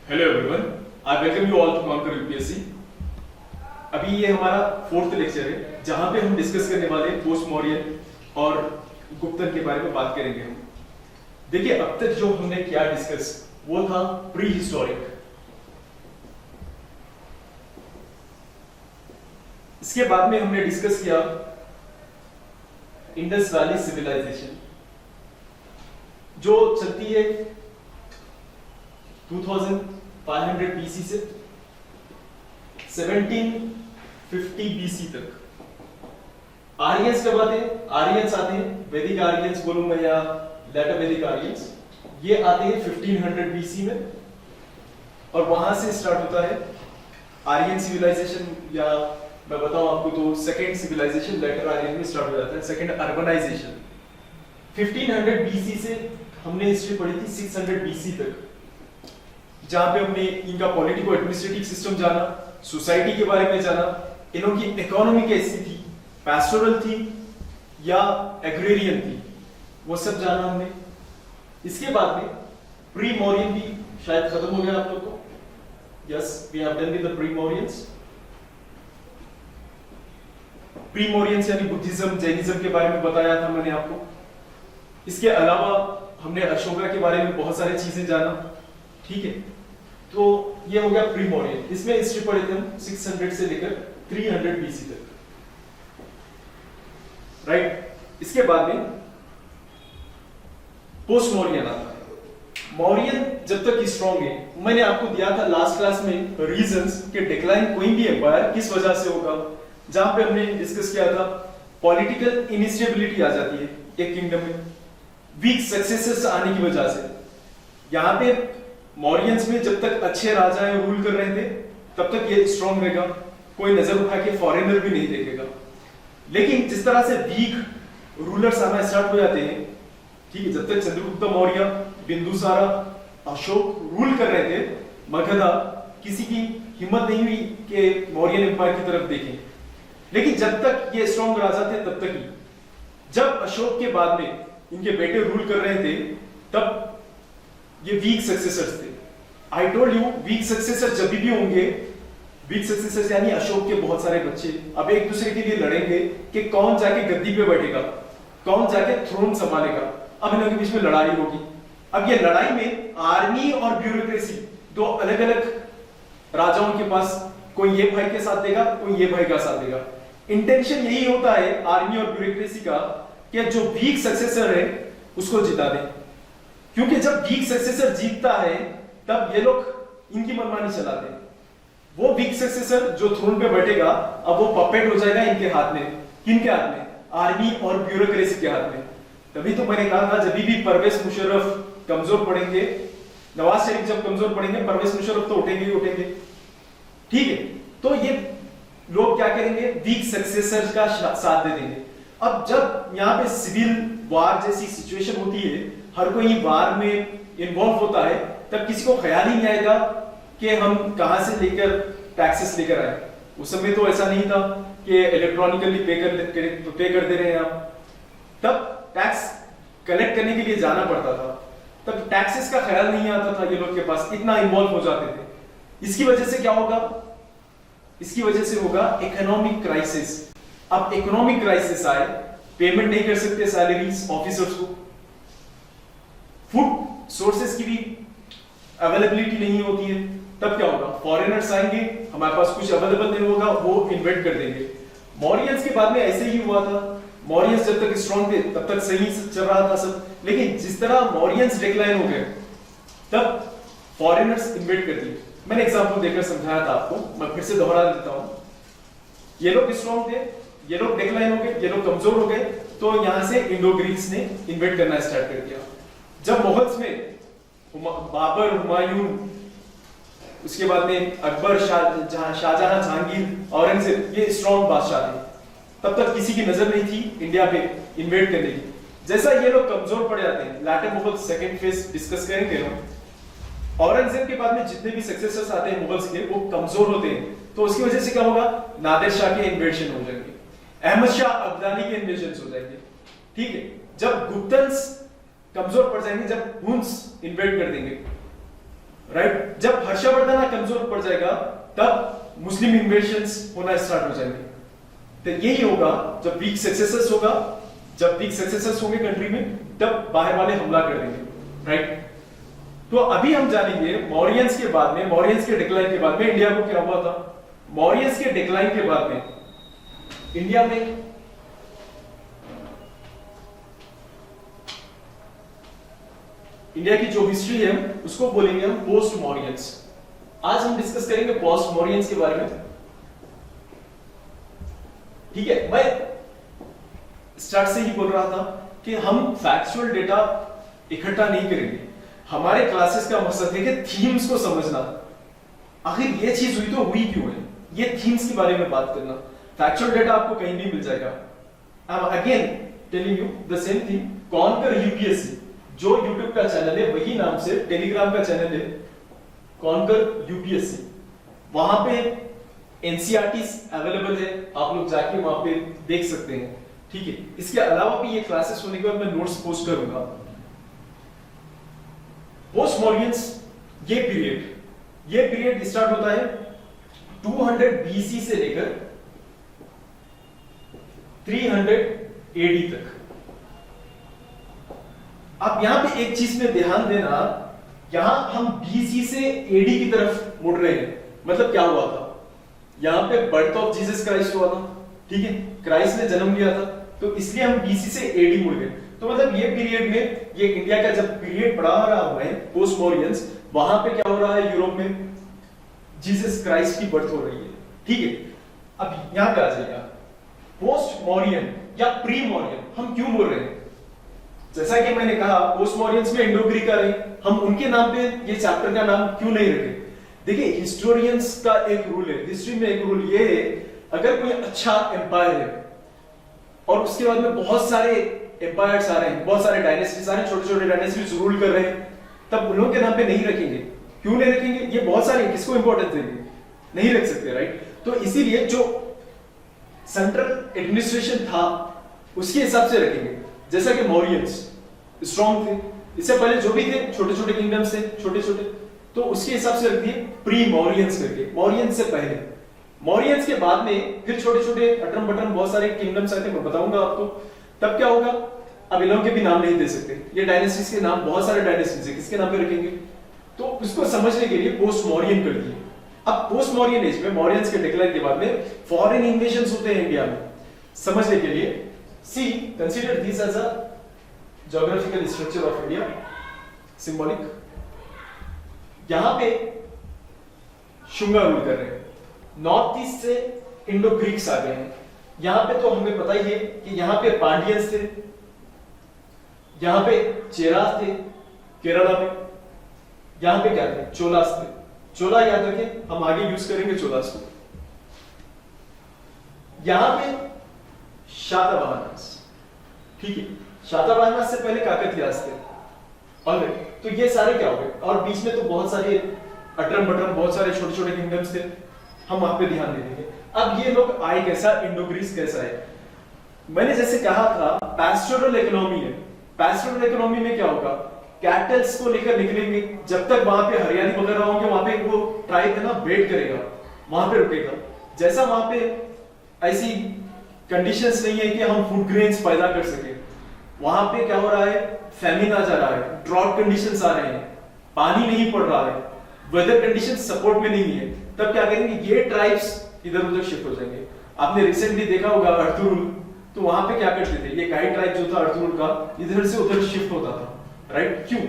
Hello everyone, I welcome you all to conquer UPSC. अभी ये हमारा 4th लेक्चर है जहां पे हम डिस्कस करने वाले पोस्ट मौर्यन और गुप्तन के बारे में बात करेंगे हम। देखिए, अब तक जो हमने क्या डिस्कस वो था प्री हिस्टोरिक। इसके बाद में हमने डिस्कस किया इंडस वैली सिविलाइजेशन जो चलती है 2500 BC से 1750 BC तक। आर्यंस कब आते हैं? आर्यंस आते हैं, वैदिक आर्यंस बोलूं मैं या लेटर वैदिक आर्यंस, ये आते हैं 1500 BC में और वहां से स्टार्ट होता है आर्यन सिविलाइजेशन, या मैं बताऊं आपको तो सेकेंड सिविलाइजेशन लेटर आर्यन में स्टार्ट हो जाता है, सेकेंड अर्बनाइजेशन। 1500 BC से हमने हिस्ट्री पढ़ी थी 600 BC तक, जहां पे हमने इनका पॉलिटिको एडमिनिस्ट्रेटिव सिस्टम जाना, सोसाइटी के बारे में जाना, इनों की इकोनॉमी कैसी थी, पैस्टोरल थी या एग्रेरियन थी, वो सब जाना हमने। इसके बाद में प्री मौर्यन भी शायद खत्म हो गया आप लोग को। Yes, we have done with the pre Mauryans. Pre Mauryans यानी बुद्धिज्म, जैनिज्म के बारे में बताया था मैंने आपको। इसके अलावा हमने अशोका के बारे में बहुत सारी चीजें जाना, ठीक है। तो ये हो गया प्री मौर्यन। इसमें हिस्ट्री पढ़े थे हम 600 से लेकर 300 BC तक, राइट। इसके बाद में पोस्ट मौर्यन आता है। मौर्यन जब तक स्ट्रॉन्ग है, मैंने आपको दिया था लास्ट क्लास में रीजंस के डिक्लाइन कोई भी एम्पायर किस वजह से होगा, जहां पे हमने डिस्कस किया था पॉलिटिकल इनस्टेबिलिटी आ जाती है एक किंगडम में, वीक सक्सेसर्स आने की वजह से। यहां पे मौर्यंस में जब तक अच्छे राजा रूल कर रहे थे तब तक ये स्ट्रॉन्ग रहेगा, कोई नजर उठा के फॉरेनर भी नहीं देखेगा। लेकिन जिस तरह से वीक रूलर्स आना स्टार्ट हो जाते हैं, ठीक है, जब तक चंद्रगुप्त मौर्य, बिंदुसारा, अशोक रूल कर रहे थे, मगधा, किसी की हिम्मत नहीं हुई कि मौर्यन एम्पायर की तरफ देखें। लेकिन जब तक ये स्ट्रॉन्ग राजा थे तब तक ही। जब अशोक के बाद में इनके बेटे रूल कर रहे थे तब ये वीक सक्सेसर्स थे। I told you, weak successor जब भी होंगे, वीक सक्सेसर्स यानी अशोक के बहुत सारे बच्चे अब एक दूसरे के लिए लड़ेंगे कि कौन जाके गद्दी पे बैठेगा, कौन जाके थ्रोन संभालेगा। अब इनके बीच में लड़ाई होगी। अब ये लड़ाई में आर्मी और ब्यूरोक्रेसी, दो अलग अलग राजाओं के पास, कोई ये भाई के साथ देगा, कोई ये भाई का साथ देगा। इंटेंशन यही होता है आर्मी और ब्यूरोक्रेसी का कि जो वीक सक्सेसर है उसको जिता दे, क्योंकि जब वीक सक्सेसर जीतता है तब ये लोग इनकी मनमानी चलाते हैं। वो वीक सक्सेसर जो थ्रोन पे बैठेगा, अब वो पपेट हो जाएगा इनके हाथ में। किनके हाथ में? आर्मी और ब्यूरोक्रेसी के हाथ में। तभी तो मैंने कहा था जब भी परवेज मुशर्रफ कमजोर पड़ेंगे, नवाज शरीफ जब कमजोर पड़ेंगे, परवेज मुशर्रफ तो उठेंगे ही उठेंगे, ठीक है। तो ये लोग क्या करेंगे? वीक सक्सेसर का साथ दे देंगे। अब जब यहाँ पे सिविल वार जैसी सिचुएशन होती है, हर कोई वार में इन्वॉल्व होता है, तब किसी को ख्याल ही नहीं आएगा कि हम कहां से लेकर टैक्सेस लेकर आए। उस समय तो ऐसा नहीं था कि इलेक्ट्रॉनिकली पे कर दे रहे हैं आप। तब टैक्स कलेक्ट करने के लिए जाना पड़ता था, तब टैक्सेस का ख्याल नहीं आता था ये लोग के पास, इतना इन्वॉल्व हो जाते थे। इसकी वजह से क्या होगा? इसकी वजह से होगा इकोनॉमिक क्राइसिस। अब इकोनॉमिक क्राइसिस आए, पेमेंट नहीं कर सकते सैलरीज ऑफिसर्स को, फूड सोर्सेस की भी अवेलेबिलिटी नहीं होती है, तब क्या होगा? फॉरेनर्स आएंगे, हमारे पास कुछ अवेलेबल नहीं होगा, वो इन्वेट कर देंगे। मौर्यंस के बाद में ऐसे ही हुआ था। मौर्यंस जब तक स्ट्रॉन्ग थे तब तक सही चल रहा था सब, लेकिन जिस तरह मौर्यंस डिक्लाइन हो गए तब फॉरेनर्स इन्वेट कर दिए। मैंने एग्जांपल देकर समझाया था आपको, मैं फिर से दोहरा देता हूं। ये लोग स्ट्रॉन्ग थे, ये लोग डिक्लाइन हो गए, ये लोग कमजोर हो गए, तो यहां से इंडो ग्रीक्स ने इन्वेट करना स्टार्ट कर दिया। जब मुगल्स में बाबर, हुमायूं, उसके बाद में अकबर, शाहजहां, जहांगीर, औरंगजेब, ये स्ट्रॉन्ग बादशाह थे, तब तक किसी की नजर नहीं थी इंडिया पे इन्वेट करने की। जैसा ये लोग कमजोर पड़ जाते हैं, लाटर मुगल सेकंड फेज डिस्कस करेंगे हम, औरंगजेब के बाद में जितने भी सक्सेसर्स आते हैं मुगल्स के, वो कमजोर होते हैं, तो उसकी वजह से क्या होगा? नादिर शाह के इन्वेशन हो जाएंगे, अहमद शाह अब्दाली के इन्वेशन हो जाएंगे, ठीक है। जब गुप्तन्स कमजोर पड़ जाएंगे, जब हुन्स इन्वेट कर देंगे, राइट? जब हर्षवर्धन कमजोर पड़ जाएगा तब मुस्लिम इन्वेशंस होना स्टार्ट हो जाएंगे। तो यही होगा जब वीक सक्सेसर्स होगा, जब वीक सक्सेसर्स होंगे कंट्री में, तब बाहर वाले हमला कर देंगे, राइट? तो अभी हम जानेंगे मौर्यंस के बाद में, मौर्यंस के डिक्लाइन के बाद में इंडिया को क्या हुआ था। मौर्यंस के डिक्लाइन के बाद में इंडिया में इंडिया की जो हिस्ट्री है उसको बोलेंगे हम पोस्ट मौर्यंस। आज हम डिस्कस करेंगे पोस्ट मौर्यंस के बारे में, ठीक है? मैं स्टार्ट से ही बोल रहा था कि हम फैक्चुअल डेटा इकट्ठा नहीं करेंगे। हमारे क्लासेस का मकसद है कि थीम्स को समझना, आखिर ये चीज हुई तो हुई क्यों है, ये थीम्स के बारे में बात करना। फैक्चुअल डेटा आपको कहीं भी मिल जाएगा। I am again telling you the same thing. Conquer UPSC जो यूट्यूब का चैनल है, वही नाम से टेलीग्राम का चैनल है कॉन्कर यूपीएससी। वहां पे एनसीईआरटीज अवेलेबल है, आप लोग जाके वहां पे देख सकते हैं, ठीक है? इसके अलावा भी ये क्लासेस होने के बाद मैं नोट्स पोस्ट करूंगा। पोस्ट मौर्यंस ये पीरियड स्टार्ट होता है 200 बीसी से लेकर 300 एडी तक। आप यहां पे एक चीज में ध्यान देना, यहां हम बीसी से एडी की तरफ मुड़ रहे हैं। मतलब क्या हुआ था, यहां पे बर्थ ऑफ जीसस क्राइस्ट हुआ था, ठीक है? क्राइस्ट ने जन्म लिया था, तो इसलिए हम बीसी से एडी मुड़ गए। तो मतलब ये पीरियड में, ये इंडिया का जब पीरियड बढ़ा रहा हुआ है पोस्ट मौर्यंस, वहां पे क्या हो रहा है, यूरोप में जीसस क्राइस्ट की बर्थ हो रही है, ठीक है? अब यहां पे आ जाइए, पोस्ट मौर्यन या प्री मौर्यन हम क्यों बोल रहे हैं? जैसा कि मैंने कहा पोस्ट मौर्यंस में इंडो ग्रीक आ रहे, हम उनके नाम पे ये चैप्टर का नाम क्यों नहीं रखे? देखिए, हिस्टोरियंस का एक रूल है, हिस्ट्री में एक रूल ये है, अगर कोई अच्छा एम्पायर है और उसके बाद में बहुत सारे एम्पायर्स आ रहे हैं, बहुत सारे डायनेस्टीज आ रहे हैं, छोटे छोटे डायनेस्टीज रूल कर रहे हैं, तब उन लोगों के नाम पे नहीं रखेंगे। क्यों नहीं रखेंगे? ये बहुत सारे, किसको इंपॉर्टेंस देंगे? नहीं रख सकते, राइट? तो इसीलिए जो सेंट्रल एडमिनिस्ट्रेशन था उसके हिसाब से रखेंगे। जैसा कि मौर्यंस स्ट्रॉन्ग थे, इससे पहले जो भी थे छोटे छोटे किंगडम्स थे, छोटे छोटे, तो उसके हिसाब से रख दिए प्री मौर्यंस करके। मौर्यंस से पहले, मौर्यंस के बाद में फिर छोटे छोटे अटरम बटरम बहुत सारे किंगडम्स आए थे, मैं बताऊंगा आपको। तब क्या होगा, अब इन लोगों के भी नाम नहीं दे सकते, ये डायनेस्टीज के नाम, बहुत सारे डायनेस्टीज है, किसके नाम पे रखेंगे? तो उसको समझने के लिए पोस्ट मौर्यन कर दिए। अब पोस्ट मौर्यन एज में, मौर्यंस के डिक्लाइन के बाद में फॉरेन इन्वेजन्स होते हैं इंडिया में। समझने के लिए see consider this as a geographical structure of India, symbolic. यहां पे शुंगा रूल कर रहे हैं, नॉर्थ ईस्ट से इंडो ग्रीक्स आ गए हैं। यहां पे तो हमें पता ही है कि यहां पे पांडियंस थे, यहां पे चेरास थे केरला में, यहां पे क्या थे, चोलास थे। चोला याद रखें, हम आगे यूज करेंगे चोलास को। यहां पे शातवाहनास, ठीक है? शातवाहनास से पहले काकतीयास थे, ऑलराइट? तो ये सारे क्या हो गए, और बीच में तो बहुत सारे अटरम बटरम, बहुत सारे छोटे छोटे किंगडम्स थे, हम वहां पे ध्यान दे देंगे। अब ये लोग आए कैसा, इंडो ग्रीस कैसा है? मैंने जैसे कहा था पैस्टोरल इकोनॉमी है। पैस्टोरल इकोनॉमी में क्या होगा, कैटल्स को लेकर निकलेंगे, जब तक वहां पे हरियाली वगैरह होंगे, वहां पे वो ट्राइब है ना वेट करेगा, वहां पे रुकेगा। जैसा वहां पे ऐसी कंडीशंस नहीं है कि हम फूड ग्रेन्स पैदा कर सके, वहां पे क्या हो रहा है, फैमिन आ जा रहा है, ड्रॉट कंडीशंस आ रहे हैं, पानी नहीं पड़ रहा है, वेदर कंडीशंस सपोर्ट में नहीं है, तब क्या करेंगे, ये ट्राइब्स इधर उधर शिफ्ट हो जाएंगे। आपने रिसेंटली देखा होगा अर्तुरुल, तो वहां पे क्या करते थे, ये गाइड ट्राइब जो था अर्तुरुल का, इधर से उधर शिफ्ट होता था, राइट? क्यों?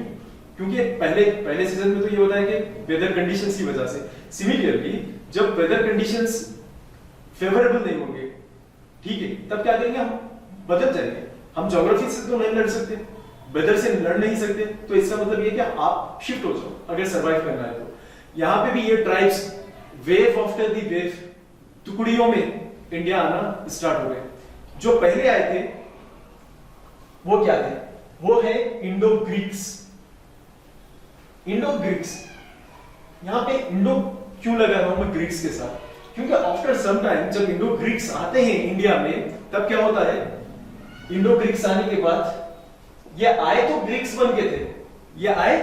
क्योंकि पहले सीजन में तो ये होता है कि वेदर कंडीशंस की वजह से। सिमिलरली जब वेदर कंडीशंस फेवरेबल नहीं होंगे, ठीक है, तब क्या करेंगे, हम बदल जाएंगे। हम ज्योग्राफी से तो नहीं लड़ सकते, वेदर से लड़ नहीं सकते, तो इसका मतलब ये कि आप शिफ्ट हो जाओ अगर सरवाइव करना है तो। यहां पे भी ये tribes wave after the wave, टुकड़ियों में इंडिया आना स्टार्ट हो गए। जो पहले आए थे वो क्या थे, वो है इंडो ग्रीक्स। इंडो ग्रीक्स, यहां पे इंडो क्यों लगा रहा हूं मैं ग्रीक्स के साथ, क्योंकि आफ्टर सम टाइम जब इंडो ग्रीक्स आते हैं इंडिया में, तब क्या होता है, इंडो ग्रीक्स आने के बाद ये आए तो ग्रीक्स बन के थे, ये आए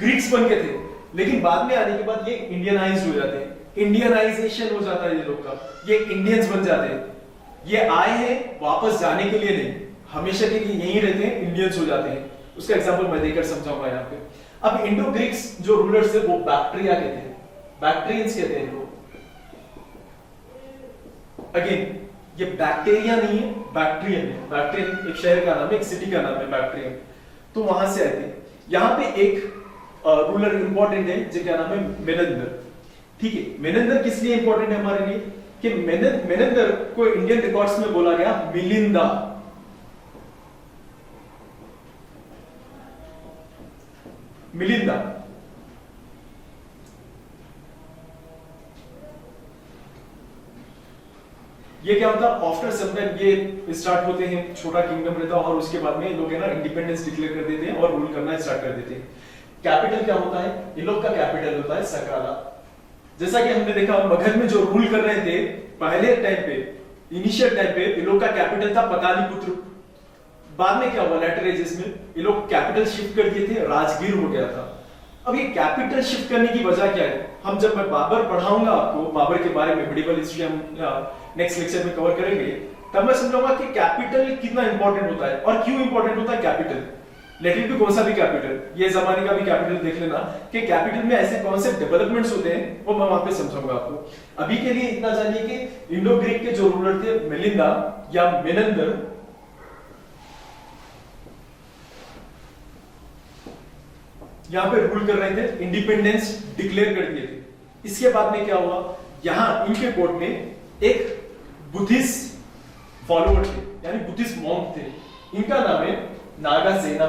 ग्रीक्स बन के थे, लेकिन बाद में आने के बाद ये इंडियनाइज हो जाते हैं, इंडियनाइजेशन हो जाता है ये लोग का, ये इंडियंस बन जाते हैं। ये आए हैं वापस जाने के लिए नहीं, हमेशा के लिए यहीं रहते हैं, इंडियंस हो जाते हैं। उसका एग्जांपल मैं देकर समझाऊंगा यहाँ पे। अब इंडो ग्रीक्स जो रूलर्स थे वो बैक्ट्रिया के थे, बैक्ट्रियंस कहते हैं इनको। अगेन ये बैक्टीरिया नहीं है, बैक्ट्रियन है। बैक्ट्रियन एक शहर का नाम है, एक सिटी का नाम है बैक्ट्रियन। तो वहां से आए थे। यहाँ पे एक रूलर इंपॉर्टेंट है जो क्या नाम है, मेनेंदर। ठीक है, मेनेंदर किस लिए इंपॉर्टेंट है हमारे लिए कि मेनेंदर को इंडियन रिकॉर्ड्स में बोला गया मिलिंदा। मिलिंदा ये क्या होता है, आफ्टर सम टाइम ये स्टार्ट होते हैं, छोटा किंगडम रहता है और उसके बाद में लोग है ना इंडिपेंडेंस डिक्लेयर कर देते हैं और रूल करना स्टार्ट कर देते हैं। कैपिटल क्या होता है, ये लोग का कैपिटल होता है सकाला। जैसा कि हमने देखा मगध में जो रूल कर रहे थे पहले टाइम पे, इनिशियल टाइम पे, ये लोग का कैपिटल था पकालीपुत्र। बाद में क्या हुआ, लेटर एजेस में ये लोग कैपिटल शिफ्ट कर दिए थे, राजगीर हो गया था। अब ये कैपिटल शिफ्ट करने की वजह क्या है, हम जब मैं बाबर पढ़ाऊंगा आपको, बाबर के बारे में मेडिवल हिस्ट्री हम नेक्स्ट लेक्चर में कवर करेंगे, तब मैं समझाऊंगा कि कैपिटल कितना इंपॉर्टेंट होता है और क्यों इंपॉर्टेंट होता है कैपिटल। लेटिन पे कौन सा भी कैपिटल, ये जमाने का भी कैपिटल देख लेना कि कैपिटल में ऐसे कौन से डेवलपमेंट्स होते हैं, वो मैं वहां पे समझाऊंगा आपको। अभी के लिए इतना जानिए कि इंडो ग्रीक के जो रूलर थे मिलिंदा या मेनेंदर, यहां पे रूल कर रहे थे, इंडिपेंडेंस डिक्लेयर कर दिए थे। इसके बाद में क्या हुआ, यहां इनके कोर्ट में एक बुद्धिस्ट फॉलोअर थे, यानी बुद्धिस्ट मॉन्क थे, इनका नाम है नागासेना।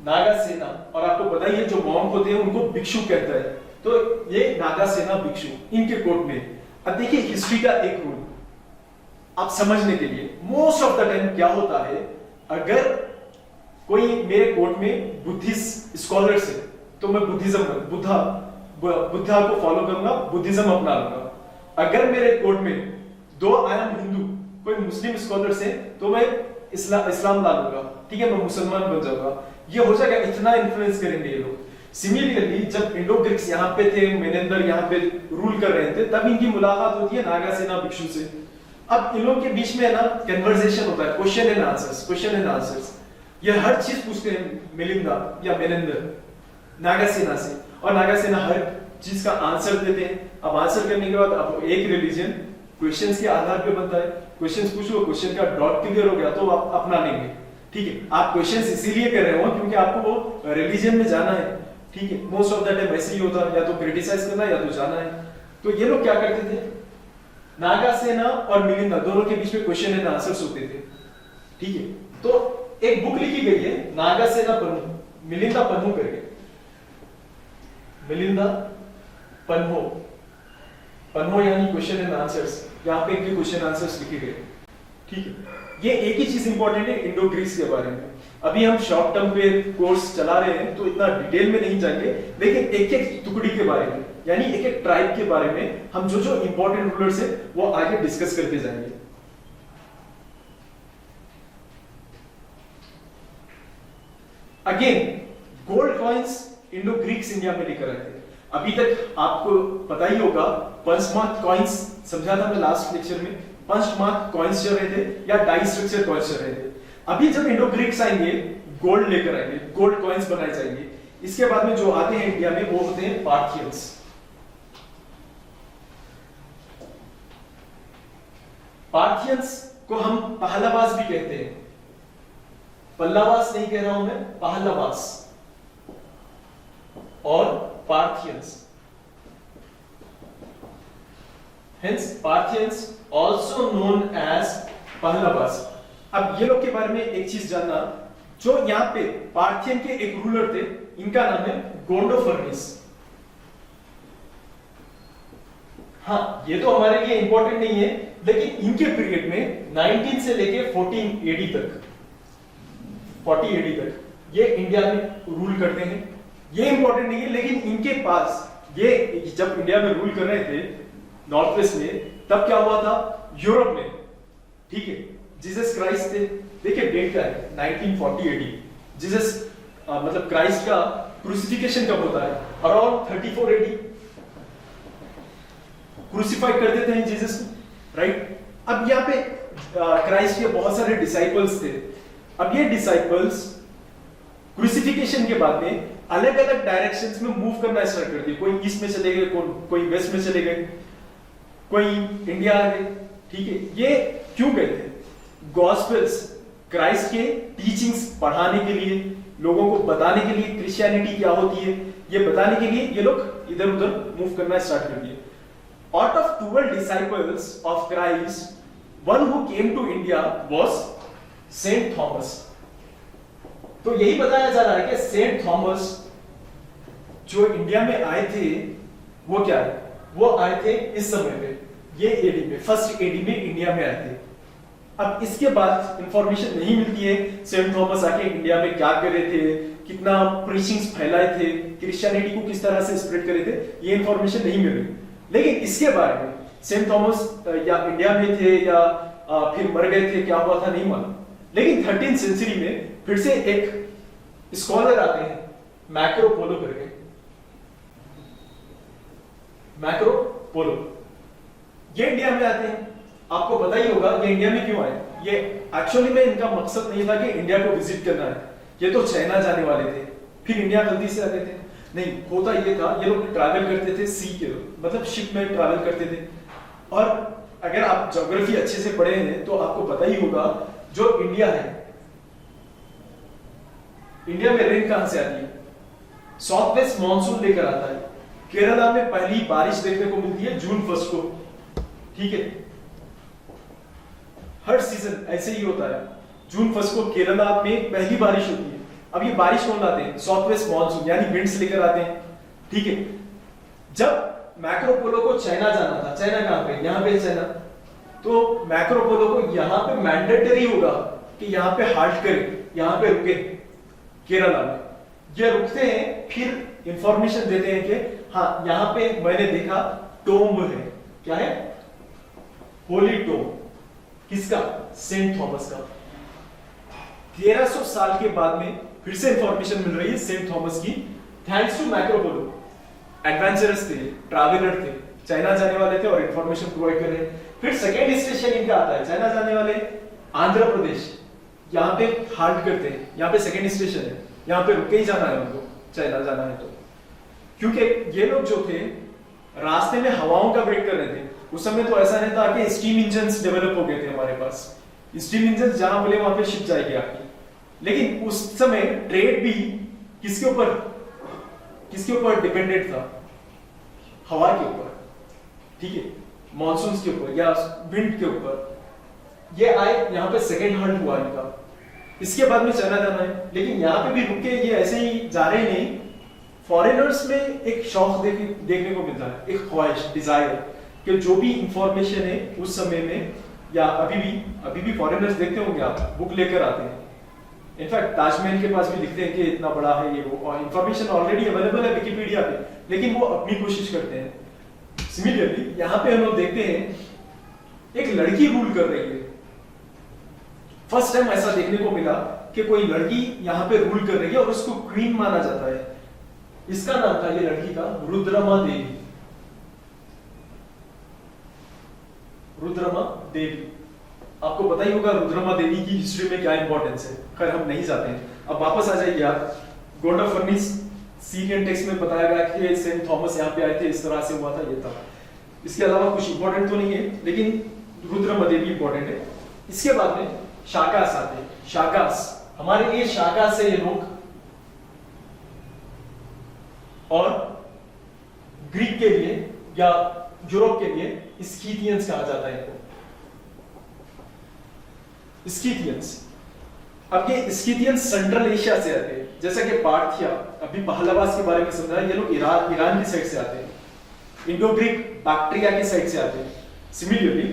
नागासेना, और आपको पता ही है जो मॉन्क होते हैं उनको भिक्षु कहता है, तो ये नागासेना भिक्षु इनके कोर्ट में। अब देखिए हिस्ट्री का एक रूल आप समझने के लिए, मोस्ट ऑफ द टाइम क्या होता है, अगर कोई मेरे कोर्ट में बुद्धिस्ट स्कॉलर्स है तो मैं बुद्धिज्म बुद्धा को फॉलो करूंगा, बुद्धिज्म अपना लूंगा। अगर मेरे कोर्ट में दो आई एम हिंदू कोई मुस्लिम स्कॉलर्स है तो मैं इस्लाम ला लूंगा, ठीक है, मैं मुसलमान बन जाऊंगा। ये हो जाएगा, इतना इन्फ्लुएंस करेंगे ये लोग। सिमिलरली जब इंडो ग्रीक्स यहाँ पे थे, मेनेंदर यहाँ पे रूल कर रहे थे, तब इनकी मुलाकात होती है नागासेना भिक्षु से। अब इन लोग के बीच में ना कन्वर्सेशन होता है, question and answers, question and answers. ये हर चीज पूछते हैं मिलिंदा या मेनेंदर नागासेना से, और नागासेना हर चीज का आंसर देते हैं। अब आंसर करने के बाद अब एक रिलीजन क्वेश्चंस के आधार पे बनता है, क्वेश्चंस पूछो, क्वेश्चन का डॉट क्लियर हो गया तो आप अपना लेंगे, ठीक है। आप क्वेश्चंस इसीलिए कर रहे हो क्योंकि आपको वो रिलीजन में जाना है, ठीक है। मोस्ट ऑफ द टाइम ऐसे ही होता है, या तो क्रिटिसाइज करना या तो जाना है। तो ये लोग क्या करते थे, नागासेना और मिलिंदा दोनों के बीच में क्वेश्चन एंड आंसर्स होते थे, ठीक है। तो एक बुक लिखी गई है नागासेना पन्हो, मिलिंदा पन्हो करके, मिलिंदा पन्हो, पन्हो यानी क्वेश्चन एंड आंसर्स। यहाँ पे इनके क्वेश्चन आंसर्स लिखे गए, ठीक है। ये एक ही चीज इंपॉर्टेंट है इंडो ग्रीस के बारे में। अभी हम शॉर्ट टर्म पे कोर्स चला रहे हैं तो इतना डिटेल में नहीं जाएंगे, लेकिन एक एक टुकड़ी के बारे में, यानी एक एक ट्राइब के बारे में हम जो जो इंपॉर्टेंट रूलर्स है वो आगे डिस्कस करते जाएंगे। Again gold coins Indo Greeks India में लेकर आए थे। अभी तक आपको पता ही होगा पंचमार्क कॉइन्स समझा था मैं लास्ट लेक्चर में, पंचमार्क कॉइन्स चल रहे थे या डाई स्ट्रक्चर कॉइन्स चल रहे थे। अभी जब इंडो ग्रीक्स आएंगे गोल्ड लेकर आएंगे, गोल्ड कॉइन्स बनाए जाएंगे। इसके बाद में जो आते हैं इंडिया में वो होते हैं पार्थियंस। पार्थियंस को हम पहलावास भी कहते हैं, पल्लावास नहीं कह रहा हूं मैं, पहलावास और Parthians. Hence Parthians also known as पहलावास। अब ये लोग के बारे में एक चीज जानना, जो यहाँ पे पार्थियन के एक रूलर थे, इनका नाम है गोंडोफर्निस। हाँ, ये तो हमारे लिए इंपॉर्टेंट नहीं है, लेकिन इनके पीरियड में 19 से लेके 14 एडी तक, 40 एडी तक ये इंडिया में रूल करते हैं। ये इंपॉर्टेंट नहीं है, लेकिन इनके पास ये जब इंडिया में रूल कर रहे थे नॉर्थ वेस्ट में, तब क्या हुआ था यूरोप में, ठीक है, जीसस क्राइस्ट थे। देखिए डेट क्या है 1940 एडी, जीसस मतलब क्राइस्ट का क्रूसिफिकेशन कब होता है? अराउंड 34 एडी क्रूसिफाई कर देते हैं जीसस को, राइट? अब यहाँ पे क्राइस्ट के बहुत सारे डिसाइपल्स थे। अब ये डिसाइपल्स क्रूसिफिकेशन के बाद में अलग अलग डायरेक्शंस में मूव करना स्टार्ट कर दिए। कोई ईस्ट में चले गए, कोई वेस्ट में चले गए, कोई इंडिया आ गए, ठीक है? ये क्यों गए थे? गॉस्पेल्स, क्राइस्ट के टीचिंग्स पढ़ाने के लिए, लोगों को बताने के लिए क्रिश्चियनिटी क्या होती है, ये बताने के लिए ये लोग इधर उधर मूव करना स्टार्ट कर दिए। Out of 12 disciples of Christ, one who came to India was Saint Thomas. तो यही बताया जा रहा है कि सेंट थॉमस जो इंडिया में आए थे, वो क्या है? वो आए थे इस समय पे, ये एडी में, फर्स्ट एडी में इंडिया में आए थे। अब इसके बाद इंफॉर्मेशन नहीं मिलती है सेंट थॉमस आके इंडिया में क्या कर रहे थे, कितना प्रीचिंग्स फैलाए थे, क्रिश्चियनिटी को किस तरह से स्प्रेड करे थे, ये इंफॉर्मेशन नहीं मिल रही। लेकिन इसके बारे में सेंट थॉमस या इंडिया में थे या फिर मर गए थे, क्या हुआ था नहीं मालूम। लेकिन 13th सेंचुरी में फिर से एक स्कॉलर आते हैं मैक्रो पोलो करके, मैक्रो पोलो, ये इंडिया में आते हैं। आपको पता ही होगा ये इंडिया में क्यों आए। ये एक्चुअली में इनका मकसद नहीं था कि इंडिया को विजिट करना है, ये तो चाइना जाने वाले थे, फिर इंडिया गलती से आते थे। नहीं, होता ये था, ये लोग ट्रैवल करते थे सी के, मतलब शिप में ट्रैवल करते थे। और अगर आप ज्योग्राफी अच्छे से पढ़े हैं तो आपको पता ही होगा, जो इंडिया है, इंडिया में रेन कहां से आती है? साउथ वेस्ट मॉनसून लेकर आता है। केरला में पहली बारिश देखने को मिलती है जून 1 को, ठीक है? हर सीजन ऐसे ही होता है, जून 1 को केरला में पहली बारिश होती है। अब ये बारिश कौन लाते हैं? साउथ वेस्ट मॉनसून, यानी विंड्स लेकर आते हैं, ठीक है? जब मैक्रो पोलो को चाइना जाना था, चाइना कहां पे? यहां पे चाइना, तो मैक्रो पोलो को यहां पे मैंडेटरी होगा कि यहां पे हाल्ट करें, यहां पे रुके केरला में। ये रुकते हैं, फिर इंफॉर्मेशन देते हैं कि हाँ यहां पे मैंने देखा टोम्ब है। क्या है? होली टोम्ब। किसका? सेंट थॉमस का। 1300 साल के बाद में फिर से इंफॉर्मेशन मिल रही है सेंट थॉमस की, थैंक्स टू मैक्रो पोलो। एडवेंचरस थे, ट्रैवलर थे, चाइना जाने वाले थे और इंफॉर्मेशन प्रोवाइड कर रहे हैं। फिर सेकेंड स्टेशन इनका आता है, चाइना जाने वाले आंध्र प्रदेश, यहाँ पे हाल्ट करते हैं, यहाँ पे सेकेंड स्टेशन है, यहाँ पे रुक के ही जाना है उनको, चाइना जाना है तो। क्योंकि ये लोग जो थे रास्ते में हवाओं का वेट कर रहे थे। उस समय तो ऐसा नहीं था कि स्टीम इंजन्स डेवलप हो गए थे हमारे पास, स्टीम इंजन जहां बोले वहां पे शिप जाएगी आपकी। लेकिन उस समय ट्रेड भी किसके ऊपर डिपेंडेंट था? हवा के ऊपर, ठीक है? मॉनसून के ऊपर या विंड के ऊपर। ये आए, यहाँ पे सेकेंड हंट हुआ इनका, इसके बाद में चला जाना है। लेकिन यहाँ पे भी रुक के ये ऐसे ही जा रहे नहीं, फॉरेनर्स में एक शौक देखने को मिलता है, एक ख्वाहिश, डिजायर, कि जो भी इंफॉर्मेशन है उस समय में या अभी भी फॉरेनर्स देखते होंगे आप, बुक लेकर आते हैं। इनफैक्ट ताजमहल के पास भी लिखते हैं कि इतना बड़ा है ये वो, और इंफॉर्मेशन ऑलरेडी अवेलेबल है विकिपीडिया पे, लेकिन वो अपनी कोशिश करते हैं। सिमिलरली यहाँ पे हम लोग देखते हैं एक लड़की रूल कर रही है। फर्स्ट टाइम ऐसा देखने को मिला कि कोई लड़की यहाँ पे रूल कर रही है और उसको क्वीन माना जाता है। इसका नाम था, ये लड़की का, रुद्रमा देवी। रुद्रमा देवी, आपको पता ही होगा रुद्रमा देवी की हिस्ट्री में क्या इंपॉर्टेंस है। खैर हम नहीं जाते हैं, अब वापस आ जाइए आप। गोल्डा फर्निस सीरियन टेक्स्ट में बताया गया कि सेंट थॉमस यहाँ पे आए थे, इस तरह से हुआ था, ये था। इसके अलावा कुछ इंपॉर्टेंट तो नहीं है, लेकिन रुद्रमा देवी इंपॉर्टेंट है। इसके बाद में शाकास आते हैं। शाकास हमारे लिए, शाकास है ये लोग, और ग्रीक के लिए या यूरोप के लिए स्कीथियंस कहा जाता है इनको, स्कीथियंस। अब ये स्कीथियंस सेंट्रल एशिया से आते हैं, जैसा कि पार्थिया, अभी पहलवास के बारे में समझा, ये लोग ईरान की साइड से आते हैं, इंडो ग्रीक बैक्ट्रिया की साइड से आते हैं। सिमिलरली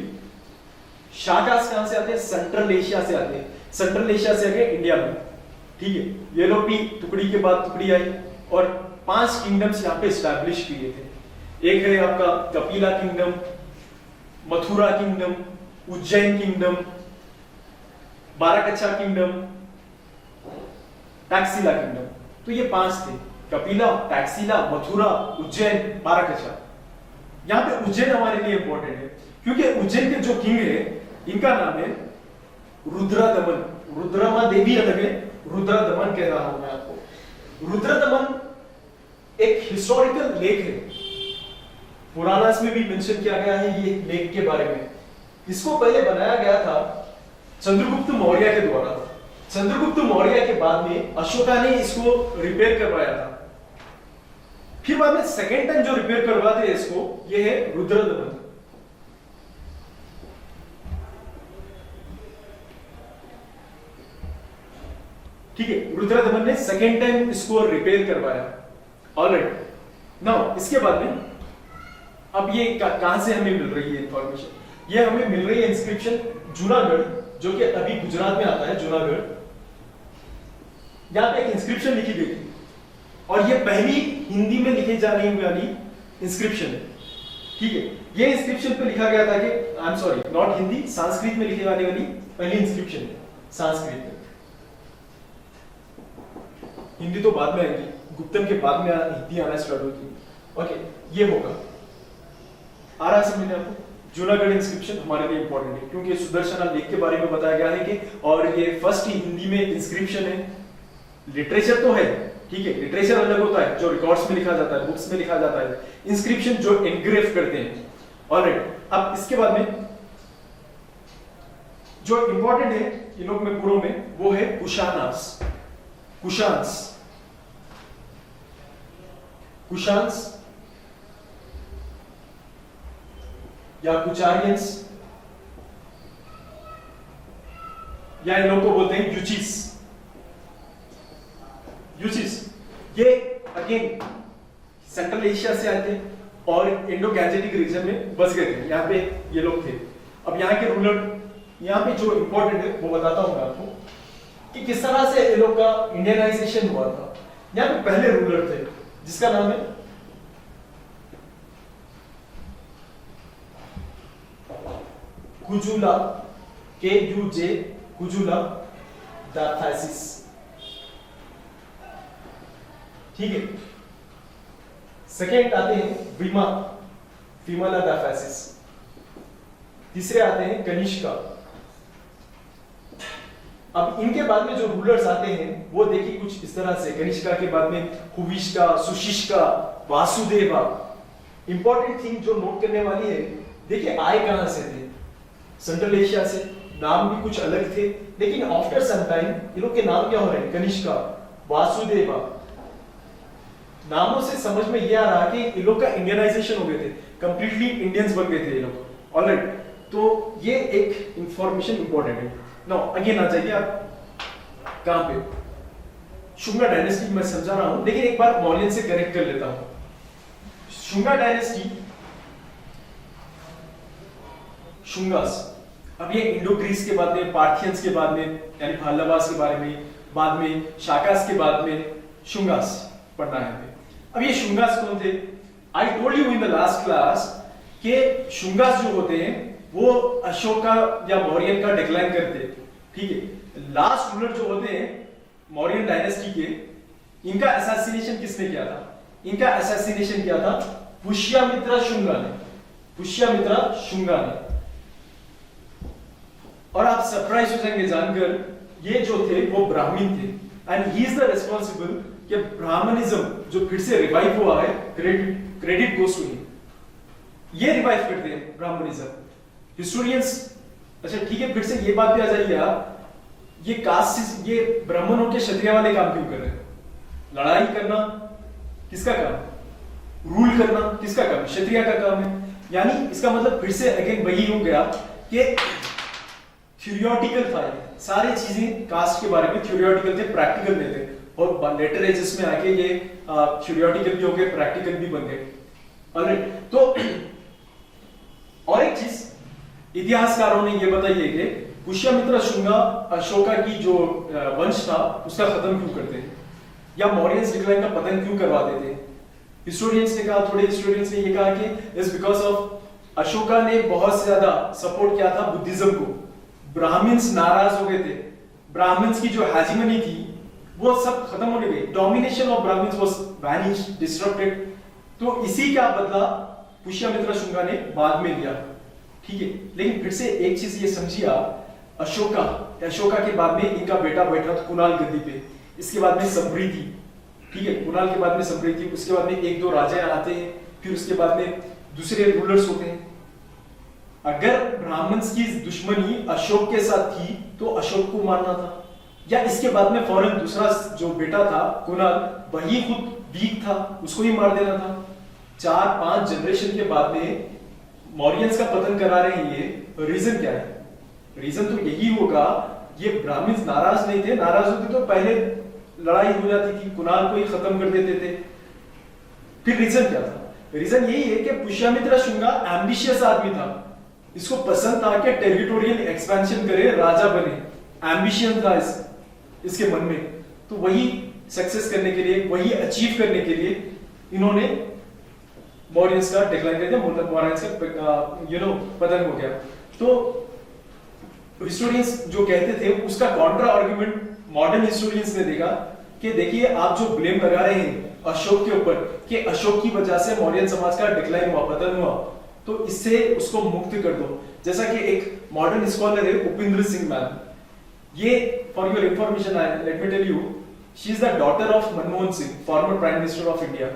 शाकास कहां से आते हैं? सेंट्रल एशिया से आते हैं। सेंट्रल एशिया से आके इंडिया में, ठीक है? ये लोग भी टुकड़ी के बाद टुकड़ी आई और 5 किंगडम्स यहाँ पे स्टैब्लिश किए थे। एक है आपका Kapila kingdom, Mathura kingdom, Ujjain kingdom, Barakachcha kingdom, Taxila kingdom. तो ये 5 थे, कपिला, टैक्सीला, मथुरा, उज्जैन, बाराकचा। यहाँ पे उज्जैन हमारे लिए इंपॉर्टेंट है क्योंकि उज्जैन के जो किंग है इनका नाम है रुद्रदमन। रुद्रमा देवी अलग है, रुद्रदमन कह रहा हूं मैं आपको। रुद्रदमन एक हिस्टोरिकल लेख है, पुराणास में भी मेंशन किया गया है ये लेख के बारे में। इसको पहले बनाया गया था चंद्रगुप्त मौर्य के द्वारा। चंद्रगुप्त मौर्य के बाद में अशोका ने इसको रिपेयर करवाया था। फिर बाद में सेकेंड टाइम जो रिपेयर करवाते हैं इसको, ये है रुद्रदमन। ठीक है, रुद्रदमन ने सेकेंड टाइम इसको रिपेयर करवाया। ऑलराइट, नाउ इसके बाद में अब ये कहां से हमें मिल रही है इंफॉर्मेशन? ये हमें मिल रही है इंस्क्रिप्शन जूनागढ़, जो कि अभी गुजरात में आता है, जूनागढ़। यहां पे एक इंस्क्रिप्शन लिखी गई थी और ये पहली हिंदी में लिखी जाने वाली इंस्क्रिप्शन है। ठीक है, ये इंस्क्रिप्शन पे लिखा गया था कि I am sorry, not Hindi, Sanskrit में लिखी जाने वाली पहली इंस्क्रिप्शन है, संस्कृत में। हिंदी तो बाद में आएगी, गुप्तम के बाद में हिंदी आना स्टार्ट होगी। ओके, ये होगा, आ रहा है समझ में आपको? जूनागढ़ इंस्क्रिप्शन हमारे लिए इंपॉर्टेंट है क्योंकि सुदर्शना लेख के बारे में बताया गया है कि, और ये फर्स्ट ही हिंदी में इंस्क्रिप्शन है। लिटरेचर तो है, ठीक है, लिटरेचर अलग होता है जो रिकॉर्ड्स में लिखा जाता है, बुक्स में लिखा जाता है, इंस्क्रिप्शन जो एनग्रेव करते हैं। ऑलराइट, अब इसके बाद में जो इंपॉर्टेंट है इन लोग में गुणों में, वो है कुशानास। कुशांस, कुशांस या कुचारियंस, या इन लोगों को बोलते हैं यूचिस। यूचिस ये अगेन सेंट्रल एशिया से आए थे और इंडो गैंजेटिक रीजन में बस गए थे। यहाँ पे ये लोग थे। अब यहाँ के रूलर, यहाँ पे जो इंपॉर्टेंट है वो बताता हूं मैं आपको कि किस तरह से ये लोग का इंडियनाइजेशन हुआ था। यहाँ पे पहले रूलर थे जिसका नाम है कुजुला, KUJ, कुजुला द फैसिस। ठीक है, सेकेंड आते हैं विमा, विमला द फैसिस। तीसरे आते हैं कनिष्का। अब इनके बाद में जो रूलर्स आते हैं वो देखिए कुछ इस तरह से। कनिष्का के बाद में हुविष्का, सुशिष्का, वासुदेवा। इंपॉर्टेंट थिंग जो नोट करने वाली है, देखिए आए कहां से थे? सेंट्रल एशिया से। नाम भी कुछ अलग थे, लेकिन आफ्टर सम टाइम ये लोग के नाम क्या हो रहे हैं? कनिष्का, वासुदेवा। नामों से समझ में ये आ रहा कि ये लोग का इंडियनाइजेशन हो गए थे, कंप्लीटली इंडियंस बन गए थे ये लोग। ऑलराइट, तो ये एक इंफॉर्मेशन इंपॉर्टेंट है। नाउ अगेन आ जाइए आप कहां पे? शुंगा डायनेस्टी मैं समझा रहा हूं, लेकिन एक बार मौर्यन से कनेक्ट कर लेता हूं। शुंगा डायनेस्टी, शुंगास, अब ये इंडो ग्रीस के बाद में, पार्थियंस के बाद में, यानी पहलवास के बारे में, बाद में शाकास के बाद में शुंगास पढ़ना है। अब ये शुंगास कौन थे? I told you in the last class कि शुंगास जो होते हैं वो अशोका या मौर्यन का डिक्लाइन करते हैं। ठीक है, लास्ट रूलर जो होते हैं मौर्यन डायनेस्टी के, इनका असैसिनेशन किसने किया था? इनका असैसिनेशन किया था पुष्यमित्रा शुंगा ने। पुष्यमित्रा शुंगा ने। और आप सरप्राइज हो जाएंगे जानकर, ये जो थे वो ब्राह्मण थे, and he is the responsible कि ब्राह्मणिज्म जो फिर से रिवाइव हुआ है, क्रेडिट गोस टू हिम। ये रिवाइव करते हैं ब्राह्मणिज्म हिस्टोरियंस। अच्छा ठीक है, फिर से ये बात भी आ जाइए आप, ये कास्ट, ये ब्राह्मण होकर क्षत्रिय वाले काम क्यों कर रहे हैं? लड़ाई करना किसका काम? रूल करना किसका काम? क्षत्रिय का काम है। यानी इसका मतलब फिर से अगेन वही हो गया कि थ्योरिटिकल था। सारी चीजें कास्ट के बारे में थ्योरिटिकल थे, प्रैक्टिकल नहीं थे। और लेटर एजेस में आके ये थ्योरिटिकल भी हो गए, प्रैक्टिकल भी बन गए। ऑलराइट, तो और एक चीज इतिहासकारों ने ये बताई है कि पुष्यमित्र शुंगा अशोका की जो वंश था उसका खत्म क्यों करते हैं, या मौर्यंस डिक्लाइन का पतन क्यों करवा देते हैं? हिस्टोरियंस ने कहा, थोड़े हिस्टोरियंस ने ये कहा कि इज बिकॉज ऑफ अशोका ने बहुत ज्यादा सपोर्ट किया था बुद्धिज्म को। ब्राह्मण्स नाराज हो गए थे। ब्राह्मण्स की जो हेजिमनी थी वो सब खत्म होने गए, domination of Brahmins was vanished, destructed. तो इसी का बदला पुष्यमित्र शुंगा ने बाद में लिया, ठीक है। लेकिन फिर से एक चीज ये समझिए आप, अशोका के बाद में इनका बेटा बैठा था कुणाल गद्दी पे, इसके बाद में समृद्धि, ठीक है, कुणाल के बाद में समृद्धि, उसके बाद में एक दो राजा आते हैं, फिर उसके बाद में दूसरे रूलर्स होते हैं। अगर ब्राह्मण्स की दुश्मनी अशोक के साथ थी तो अशोक को मारना था, या इसके बाद में फौरन दूसरा जो बेटा था कुणाल, वही खुद वीक था, उसको ही मार देना था। 4-5 जनरेशन के बाद में मौर्यंस का पतन करा रहे हैं। ये रीजन क्या है? रीजन तो यही होगा, ये ब्राह्मण्स नाराज नहीं थे, नाराज होते तो पहले लड़ाई हो जाती थी, कुणाल को ही खत्म कर देते थे। फिर रीजन क्या था? रीजन यही है कि पुष्यमित्र शुंगा एम्बिशियस आदमी था, इसको पसंद था कि टेरिटोरियल एक्सपेंशन करे, राजा बने, एम्बिशन था इसके मन में। तो वही सक्सेस करने के लिए, वही अचीव करने के लिए इन्होंने मौर्यंस का डिक्लाइन कर दिया, मौर्यंस का पतन हो गया। तो हिस्टोरियंस जो कहते थे उसका कॉन्ट्रा आर्गुमेंट मॉडर्न हिस्टोरियंस ने देखा कि देखिए आप जो ब्लेम लगा रहे हैं अशोक के ऊपर कि अशोक की वजह से मौर्यन समाज का डिक्लाइन हुआ, पतन हुआ, तो इससे उसको मुक्त कर दो। जैसा कि एक मॉडर्न स्कॉलर है उपिंद्र सिंह मैम, ये for your information let me tell you, she is the daughter of Manmohan Singh, former prime minister of India.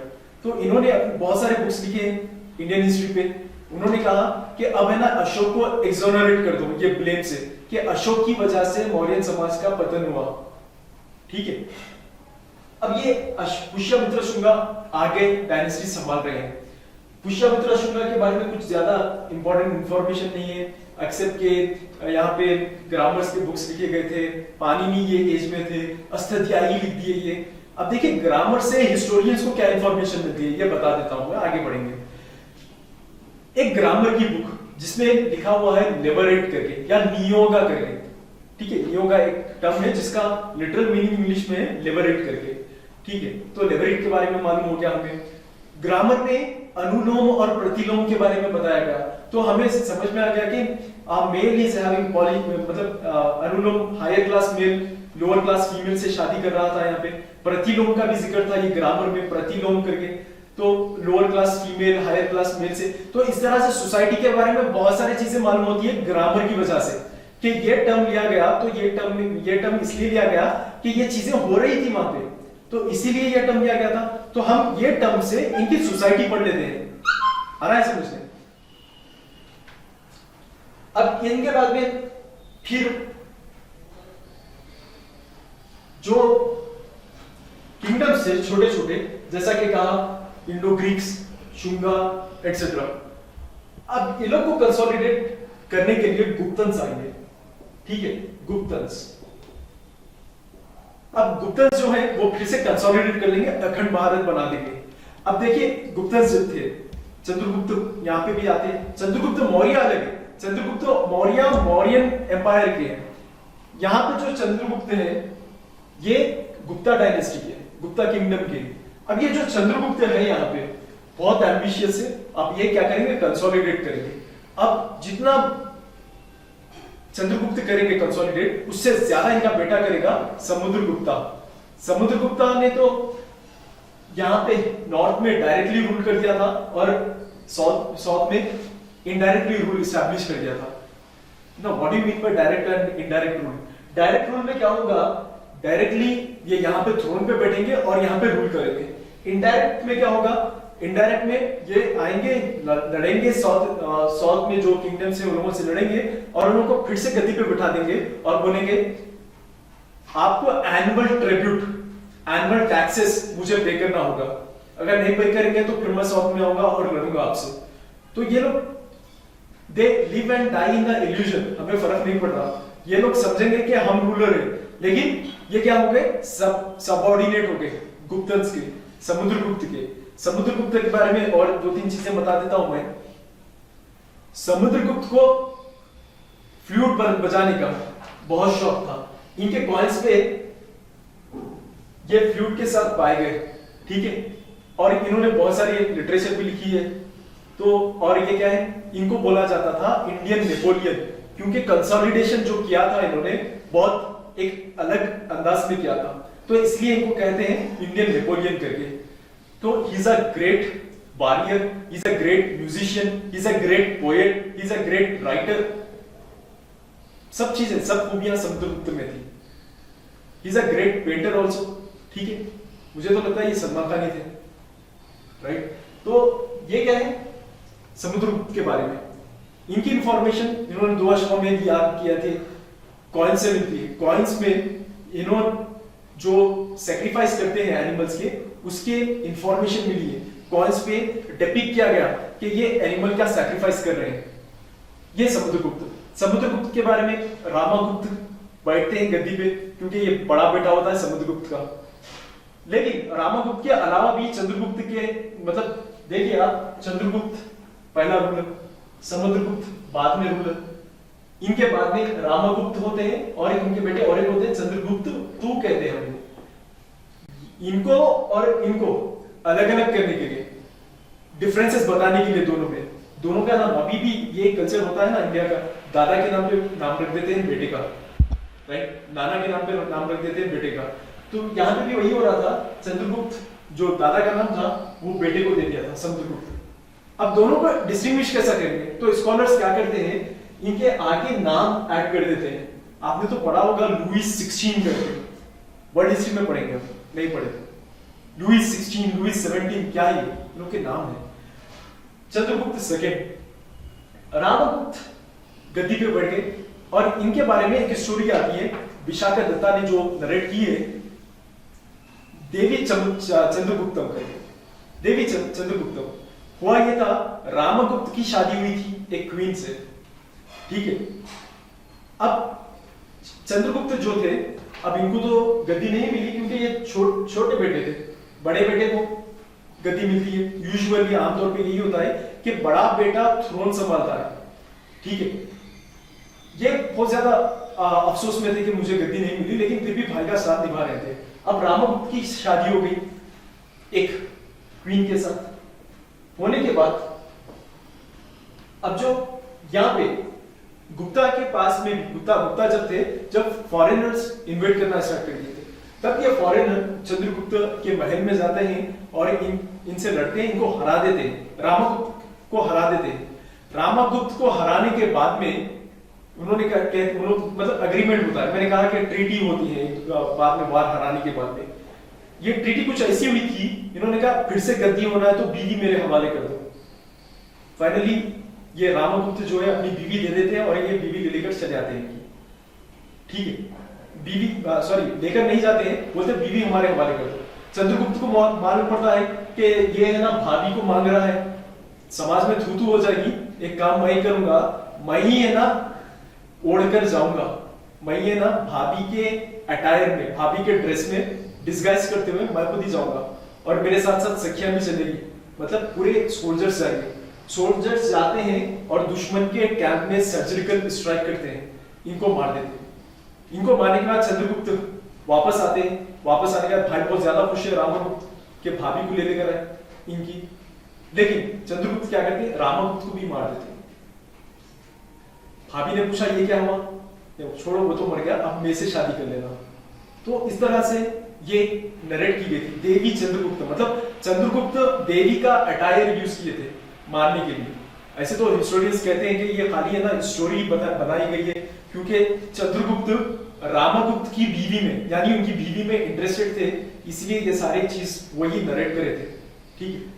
तो इन्होंने बहुत सारे बुक्स लिखे हैं इंडियन हिस्ट्री पे। उन्होंने कहा कि अब है ना अशोक को एक्सोनरेट कर दो ये ब्लेम से कि अशोक की वजह से मौर्यन समाज का पतन हुआ, ठीक है। अब ये पुष्यमित्र शुंगा आगे डायनेस्टी संभाल रहे हैं। पुष्यमित्र शुंगा के बारे में कुछ ज्यादा इंपॉर्टेंट इंफॉर्मेशन नहीं है, एक्सेप्ट के यहाँ पे ग्रामर्स के बुक्स लिखे गए थे, पाणिनि ये एज में थे, अष्टाध्यायी लिख दिए ये। अब देखिए ग्रामर से हिस्टोरियंस को क्या इंफॉर्मेशन मिलती है ये बता देता हूं मैं, आगे बढ़ेंगे। एक ग्रामर की बुक जिसमें लिखा हुआ है लिबरेट करके या नियोगा करके, ठीक है, नियोगा एक टर्म है जिसका लिटरल मीनिंग इंग्लिश में है लिबरेट करके, ठीक है। तो लिबरेट के बारे में मालूम हो गया हमें। ग्रामर में अनुलोम और प्रतिलोम के बारे में बताया गया, तो हमें समझ में आ गया कि मेल इज हैविंग पॉली, मतलब अनुलोम higher class male lower class female से शादी कर रहा था। यहाँ पे प्रतिलोम का भी जिक्र था ये ग्रामर में, प्रतिलोम करके, तो lower class female higher class male से। तो इस तरह से सोसाइटी के बारे में बहुत सारी चीजें मालूम होती है ग्रामर की वजह से कि ये टर्म लिया गया, तो ये टर्म इसलिए लिया गया कि ये चीजें हो रही थी वहां पे, तो इसीलिए ये टर्म लिया गया था। तो हम ये टर्म से इनकी सोसाइटी पढ़ लेते हैं, आ रहा है समझने। अब इनके बाद में फिर जो किंगडम्स थे छोटे छोटे, जैसा कि कहा इंडो ग्रीक्स, शुंगा एटसेट्रा, अब इन लोग को कंसोलिडेट करने के लिए गुप्तंस आएंगे, ठीक है, गुप्तंस। अब गुप्तंस जो है वो फिर से कंसोलिडेट कर लेंगे, अखंड भारत बना देंगे। अब देखिए गुप्तंस जो थे, चंद्रगुप्त यहाँ पे भी आते हैं, चंद्रगुप्त मौर्य अलग है, चंद्रगुप्त मौर्य मौर्यन एम्पायर के हैं। यहाँ पे जो चंद्रगुप्त है ये गुप्ता डायनेस्टी के, गुप्ता किंगडम के। अब ये जो चंद्रगुप्त है यहाँ पे बहुत एम्बिशियस है, अब ये क्या करेंगे, कंसोलिडेट करेंगे। अब जितना चंद्रगुप्त करेंगे कंसोलिडेट, उससे ज्यादा इनका बेटा करेगा समुद्रगुप्ता। समुद्रगुप्ता ने तो यहाँ पे नॉर्थ में डायरेक्टली रूल कर दिया था और साउथ में इनडायरेक्टली रूल एस्टैब्लिश कर दिया था। ना what do you mean by direct and indirect rule? Direct rule में क्या होगा, डायरेक्टली ये यहाँ पे थ्रोन पे बैठेंगे और यहाँ पे रूल करेंगे। इनडायरेक्ट में क्या होगा, इनडायरेक्ट में ये आएंगे, लड़ेंगे, साउथ में जो किंगडम्स है उन लोगों से लड़ेंगे और उन लोगों को फिर से गद्दी पे बिठा देंगे और बोलेंगे आपको एनुअल ट्रिब्यूट, एनुअल टैक्सेस मुझे पे करना होगा, अगर नहीं पे करेंगे तो फिर मैं साउथ में आऊंगा और लड़ूंगा आपसे। तो ये लोग they live and die in the illusion, हमें फर्क नहीं पड़ रहा, ये लोग समझेंगे कि हम रूलर है, लेकिन ये क्या हो गए, सबऑर्डिनेट हो गए गुप्तंस के, समुद्रगुप्त के। समुद्रगुप्त के बारे में और दो तीन चीजें बता देता हूं मैं। समुद्रगुप्त को फ्लूट बजाने का बहुत शौक था, इनके कॉइन्स पे ये फ्लूट के साथ पाए गए, ठीक है, और इन्होंने बहुत सारी लिटरेचर भी लिखी है। तो और ये क्या है, इनको बोला जाता था इंडियन नेपोलियन, क्योंकि कंसोलिडेशन जो किया था इन्होंने बहुत एक अलग अंदाज में किया था। तो इसलिए इनको कहते हैं इंडियन नेपोलियन करके। तो he is a great warrior, he is a great musician, he is a great poet, he is a great writer. सब चीजें, सब खूबियां समुद्रगुप्त में थी। He is a great painter also, ठीक है। मुझे तो लगता है ये सलमान खान ही थे, राइट। तो ये क्या है समुद्रगुप्त के बारे में। इनकी इंफॉर्मेशन इन्होंने 2 अक्षरों में भी याद किया थे, कॉइन्स से मिलती है। कॉइन्स में इन्होंने जो सेक्रीफाइस करते हैं एनिमल्स के, उसके इंफॉर्मेशन मिली है। कॉइन्स पे डिपिक्ट किया गया कि ये एनिमल क्या सेक्रीफाइस कर रहे हैं। ये समुद्रगुप्त। समुद्रगुप्त के बारे में रामागुप्त बैठते हैं गद्दी पे, क्योंकि ये बड़ा बेटा होता है समुद्रगुप्त का। लेकिन रामागुप्त के अलावा भी चंद्रगुप्त के, मतलब देखिए आप, चंद्रगुप्त पहला रूलर, समुद्रगुप्त बाद में रूलर, इनके बाद में रामागुप्त होते हैं और एक उनके बेटे और एक होते हैं चंद्रगुप्त तू कहते हैं हम। इनको और इनको अलग अलग करने के लिए, डिफरेंसेस बताने के लिए दोनों का नाम, अभी भी ये कल्चर होता है ना इंडिया का, दादा के नाम पे नाम रख देते हैं बेटे का, राइट, नाना के नाम पे नाम रख देते हैं बेटे का। तो यहाँ पे भी वही हो रहा था, चंद्रगुप्त जो दादा का नाम था वो बेटे को दे दिया था समुद्रगुप्त। अब दोनों को डिस्टिंग्विश कैसा करेंगे, तो स्कॉलर्स क्या करते हैं, इनके आगे नाम ऐड कर देते हैं। आपने तो पढ़ा होगा लुईस 16 करके, वर्ल्ड हिस्ट्री में पढ़ेंगे, नहीं पढ़े। लुईस 16, लुईस 17 क्या है, इन लोग के नाम है। चंद्रगुप्त सेकेंड, रामागुप्त गद्दी पे बैठ गए और इनके बारे में एक स्टोरी आती है, विशाखा दत्ता ने जो नरेट की है, देवी चंद्रगुप्तम करके। देवी चंद्रगुप्तम हुआ ये था, रामगुप्त की शादी हुई थी एक क्वीन से, ठीक है। अब चंद्रगुप्त जो थे, अब इनको तो गद्दी नहीं मिली क्योंकि ये छोटे बेटे थे, बड़े बेटे को गद्दी मिलती है। यूजुअली आमतौर पे यही होता है कि बड़ा बेटा थ्रोन संभालता है, ठीक है। ये बहुत ज्यादा अफसोस में थे कि मुझे गद्दी नहीं मिली, लेकिन फिर भी भाई का साथ निभा रहे थे। अब रामागुप्त की शादी हो गई एक क्वीन के साथ, होने के बाद अब जो यहाँ पे गुप्ता के पास में भी, गुप्ता जब थे, जब फॉरेनर्स इन्वेट करना स्टार्ट कर दिए थे, तब ये फॉरेनर चंद्रगुप्त के महल में जाते हैं और इनसे लड़ते हैं, इनको हरा देते हैं, रामागुप्त को हरा देते हैं। रामागुप्त को हराने के बाद में उन्होंने मतलब अग्रीमेंट होता है, मैंने कहा कि ट्रीटी होती है बाद में, वार हराने के बाद में। ये ट्रीटी कुछ ऐसी हुई थी, इन्होंने कहा फिर से गद्दी होना है तो बीवी मेरे हवाले कर दो। फाइनली ये रामागुप्त जो है अपनी बीवी दे देते हैं और ये बीवी लेकर चले जाते हैं, ठीक है। बीवी सॉरी लेकर नहीं जाते हैं, बोलते बीवी हमारे हवाले कर दो। चंद्रगुप्त को मालूम पड़ता है कि ये है ना भाभी को मांग रहा है, समाज में थू हो जाएगी, एक काम मैं ही करूंगा, मैं ही है ना ओढ़कर जाऊंगा, मैं ये ना भाभी के अटायर में, भाभी के ड्रेस में डिस्गाइज करते हुए मैं खुद ही जाऊंगा और मेरे साथ साथ सखियां भी चलेगी। मतलब पूरे सोल्जर्स जाएंगे, सोल्जर्स जाते हैं और दुश्मन के कैंप में सर्जिकल स्ट्राइक करते हैं, इनको मार देते हैं। इनको मारने के बाद चंद्रगुप्त वापस आते हैं, वापस आने के बाद भाई बहुत ज्यादा खुश है रामागुप्त के भाभी को ले लेकर आए इनकी, लेकिन चंद्रगुप्त क्या करते हैं, रामागुप्त को भी मार देते हैं। भाभी ने पूछा ये क्या हुआ, छोड़ो वो तो मर गया, अब मेरे से शादी कर लेना। तो इस तरह से ये नरेट की गई थी। देवी चंद्रगुप्त, मतलब चंद्रगुप्त देवी का अटायर यूज किए थे मारने के लिए। ऐसे तो हिस्टोरियंस कहते हैं कि ये खाली है ना स्टोरी बनाई गई है, क्योंकि चंद्रगुप्त रामागुप्त की बीवी में, यानी उनकी बीवी में इंटरेस्टेड थे, इसलिए ये सारी चीज वही नरेट करे थे, ठीक है।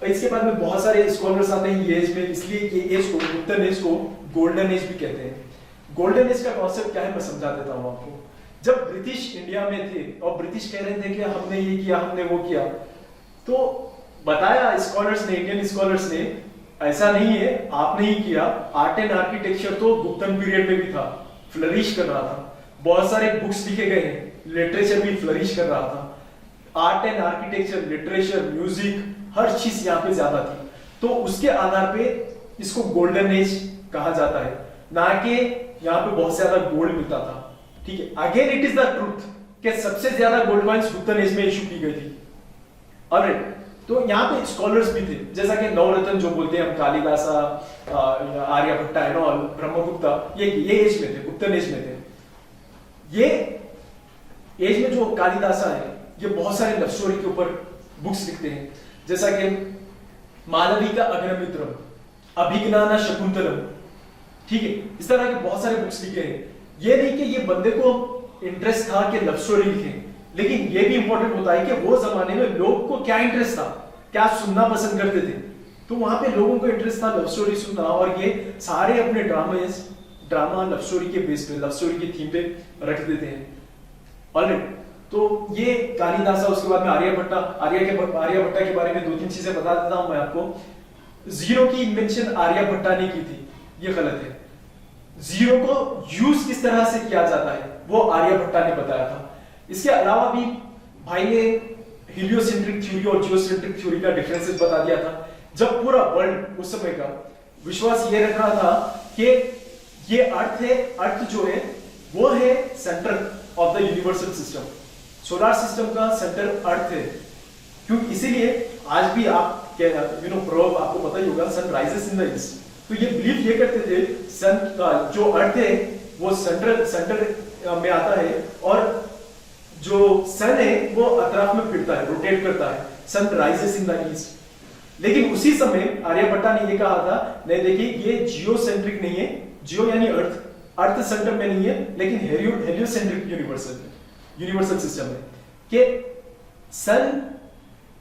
और इसके बाद में बहुत सारे स्कॉलर्स आते हैं ये एज में, इसलिए ये एज को, गुप्तन एज को गोल्डन एज भी कहते हैं। गोल्डन एज का कॉन्सेप्ट क्या है मैं समझा देता हूं आपको। जब ब्रिटिश इंडिया में थे और ब्रिटिश कह रहे थे कि हमने ये किया, हमने वो किया, तो बताया स्कॉलर्स ने, इंडियन स्कॉलर्स ने, ऐसा नहीं है आपने ही किया। आर्ट एंड आर्किटेक्चर तो गुप्तन पीरियड में भी था, फ्लरिश कर रहा था, बहुत सारे बुक्स लिखे गए हैं, लिटरेचर भी फ्लरिश कर रहा था। Art and architecture, literature, music, हर चीज यहाँ पे ज्यादा थी। तो उसके आधार पे इसको गोल्डन एज कहा जाता है, ना कि यहाँ पे बहुत ज्यादा गोल्ड मिलता था, ठीक है। Again it is the truth कि सबसे ज्यादा गोल्ड कॉइंस गुप्तन एज में इशू की गई थी। ऑलराइट, तो यहाँ पे स्कॉलर्स भी थे, जैसा कि नवरत्न जो बोलते हैं हम, कालिदासा, आर्यभट्टा एंड ऑल, ब्रह्मगुप्ता, ये एज में थे, गुप्तन एज में थे। ये एज में जो कालिदासा है ये बहुत सारे लव स्टोरी के ऊपर बुक्स लिखते हैं, जैसा कि मालवी का अग्निमित्रम, अभिज्ञान शकुंतलम, ठीक है, इस तरह के बहुत सारे बुक्स लिखे हैं। ये नहीं कि ये बंदे को इंटरेस्ट था कि लव स्टोरी लिखें, लेकिन ये भी इंपॉर्टेंट होता है कि वो जमाने में लोग को क्या इंटरेस्ट था, क्या सुनना पसंद करते थे, तो वहां पे लोगों को इंटरेस्ट था लव स्टोरी सुनना, और ये सारे अपने ड्रामा लव स्टोरी के बेस पे, लव स्टोरी की थीम पे रख देते हैं। ऑलराइट, तो ये कालिदासा, उसके बाद में आर्यभट्टा, आर्यभट्टा के बारे में दो तीन चीजें बता देता हूं मैं आपको। जीरो की इन्वेंशन आर्यभट्टा ने की थी, ये गलत है। जीरो को यूज किस तरह से किया जाता है वो आर्यभट्टा ने बताया था। इसके अलावा भी भाई ने हीलियोसेंट्रिक थ्योरी और जियोसेंट्रिक थ्योरी का डिफरेंसेस बता दिया था। जब पूरा वर्ल्ड उस समय का विश्वास ये रख रहा था कि ये अर्थ है, अर्थ जो है वो है centre of the universal system, solar system का सेंटर अर्थ है, क्यों, इसीलिए आज भी आप प्रोवर्ब आपको पता ही होगा, sun rises in the east, तो ये बिलीव ये करते थे सन का जो अर्थ है वो सेंटर में आता है, और जो सन है वो अतराफ में फिरता है, रोटेट करता है, sun rises in the east. लेकिन उसी समय आर्यभट्टा ने ये कहा था, नहीं देखिए ये जियोसेंट्रिक नहीं है, जियो यानी अर्थ, अर्थ सेंटर में नहीं है, लेकिन हेलियोसेंट्रिक यूनिवर्सल सिस्टम है, कि सन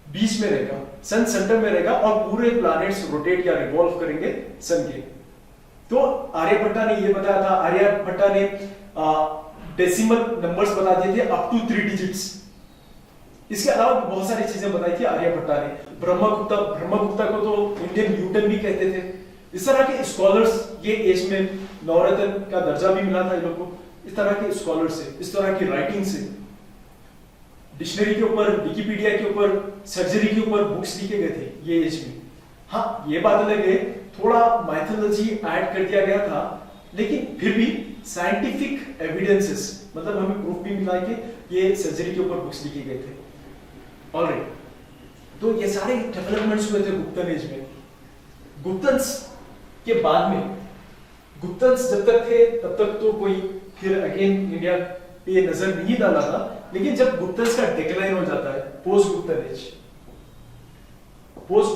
बीच में रहेगा, सन सेंटर में रहेगा और पूरे प्लैनेट्स रोटेट या रिवॉल्व करेंगे सन के। तो आर्यभट्टा ने ये बताया था। आर्यभट्टा ने डेसिमल नंबर्स बता दिए थे अप टू 3 डिजिट्स। इसके अलावा बहुत सारी चीजें बताई थी आर्यभट्टा ने। ब्रह्मगुप्ता को तो इंडियन न्यूटन भी कहते थे। इस तरह के स्कॉलर्स, ये एज में नवरत्न का दर्जा भी मिला था इन लोगों को। इस तरह के स्कॉलर्स से, इस तरह की राइटिंग से, डिक्शनरी के ऊपर, विकिपीडिया के ऊपर, सर्जरी के ऊपर बुक्स लिखे गए थे ये एज में। हाँ, ये बात अलग है, थोड़ा माइथोलॉजी ऐड कर दिया गया था, लेकिन फिर भी साइंटिफिक एविडेंसेस, मतलब हमें प्रूफ भी मिला कि ये सर्जरी के ऊपर बुक्स लिखे गए थे। ऑलराइट, तो ये सारे डेवलपमेंट्स हुए थे गुप्तन एज में। गुप्तन्स के बाद में, गुप्तन्स जब तक थे तब तक तो कोई फिर अगेन इंडिया पे नजर नहीं डाला था, लेकिन जब गुप्तन्स का डिक्लाइन हो जाता है, post Guptan as, post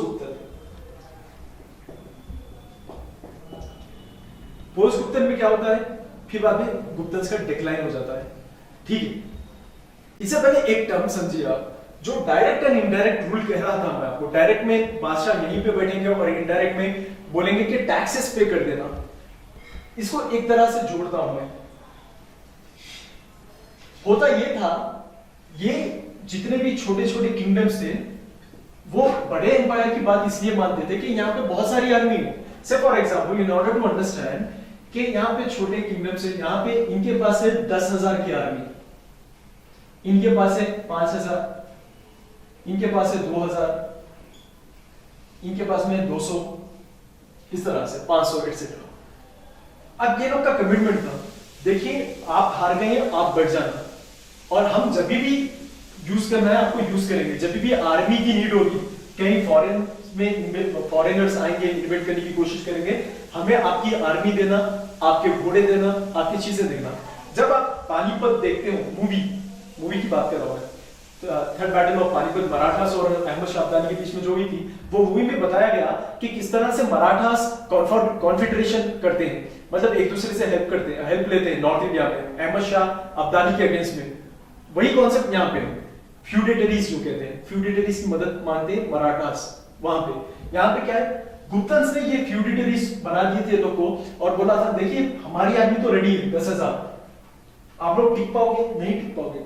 Guptan में क्या होता है, फिर बाद में गुप्तन्स का डिक्लाइन हो जाता है। ठीक है, इससे पहले एक टर्म समझिए आप, जो डायरेक्ट एंड इनडायरेक्ट रूल कह रहा था मैं आपको। डायरेक्ट में बादशाह यहीं पे बैठेंगे और इनडायरेक्ट में बोलेंगे कि टैक्सेस पे कर देना। इसको एक तरह से जोड़ता हूं मैं। होता ये था, ये जितने भी छोटे छोटे किंगडम्स थे वो बड़े एम्पायर की बात इसलिए मानते थे कि यहाँ पे बहुत सारी आर्मी है। से for example, in order to understand कि यहाँ पे छोटे किंगडम्स है, यहाँ पे इनके पास है 10,000 की आर्मी, इनके पास है 5,000, इनके पास है 2,000, इनके पास में 200, इस तरह से 500 एटसेट्रा। अब ये लोग का कमिटमेंट था, देखिए आप हार गए, आप बढ़ जाना, और हम जब भी यूज करना है आपको यूज करेंगे। जब भी आर्मी की नीड होगी, कहीं फॉरेन में फॉरेनर्स आएंगे, इन्वेट करने की कोशिश करेंगे, हमें आपकी आर्मी देना, आपके घोड़े देना, आपकी चीजें देना। जब आप पानीपत देखते हो, मूवी की बात कर रहा हूं, third battle of Panipat, Marathas और अहमद शाह अब्दाली के बीच में जो हुई थी, वो मूवी में बताया गया कि किस तरह से मराठास कॉन्फेडरेशन करते हैं, मतलब एक दूसरे से हेल्प लेते हैं नॉर्थ इंडिया में अहमद शाह अब्दाली के अगेंस्ट में। वही कॉन्सेप्ट यहाँ पे फ्यूडेटरीज जो कहते हैं, फ्यूडेटरीज की मदद मांगते हैं मराठास वहां पे। यहाँ पे क्या है, गुप्तन्स ने ये फ्यूडेटरीज बना दिए थे लोग को और बोला था देखिए हमारी आर्मी तो रेडी है 10,000, आप लोग टिक पाओगे? नहीं टिक पाओगे,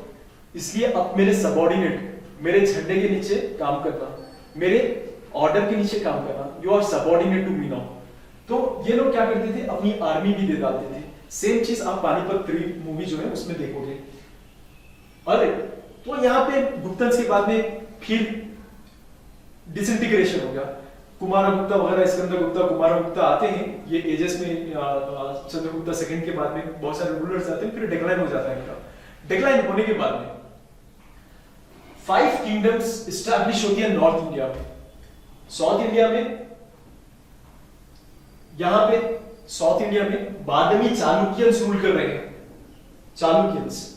इसलिए अब मेरे सबऑर्डिनेट, मेरे झंडे के नीचे काम करना, मेरे ऑर्डर के नीचे काम करना, you are subordinate to me now. तो ये लोग क्या करते थे, अपनी आर्मी भी दे डालते थे। सेम चीज आप पानीपत 3 मूवी जो है उसमें देखोगे। अरे तो यहाँ पे गुप्तन्स के बाद में फिर डिसइंटीग्रेशन हो गया। कुमारगुप्ता वगैरह, स्कंदगुप्ता, कुमारगुप्ता आते हैं ये एजेस में, चंद्रगुप्ता सेकंड के बाद में बहुत सारे रूलर्स आते हैं, फिर डिक्लाइन हो जाता है इनका। डिक्लाइन होने के बाद में 5 किंगडम्स एस्टैब्लिश होती है नॉर्थ इंडिया में। साउथ इंडिया में, यहां पे साउथ इंडिया में बादमी चालुक्यंस रूल कर रहे हैं। चालुक्यंस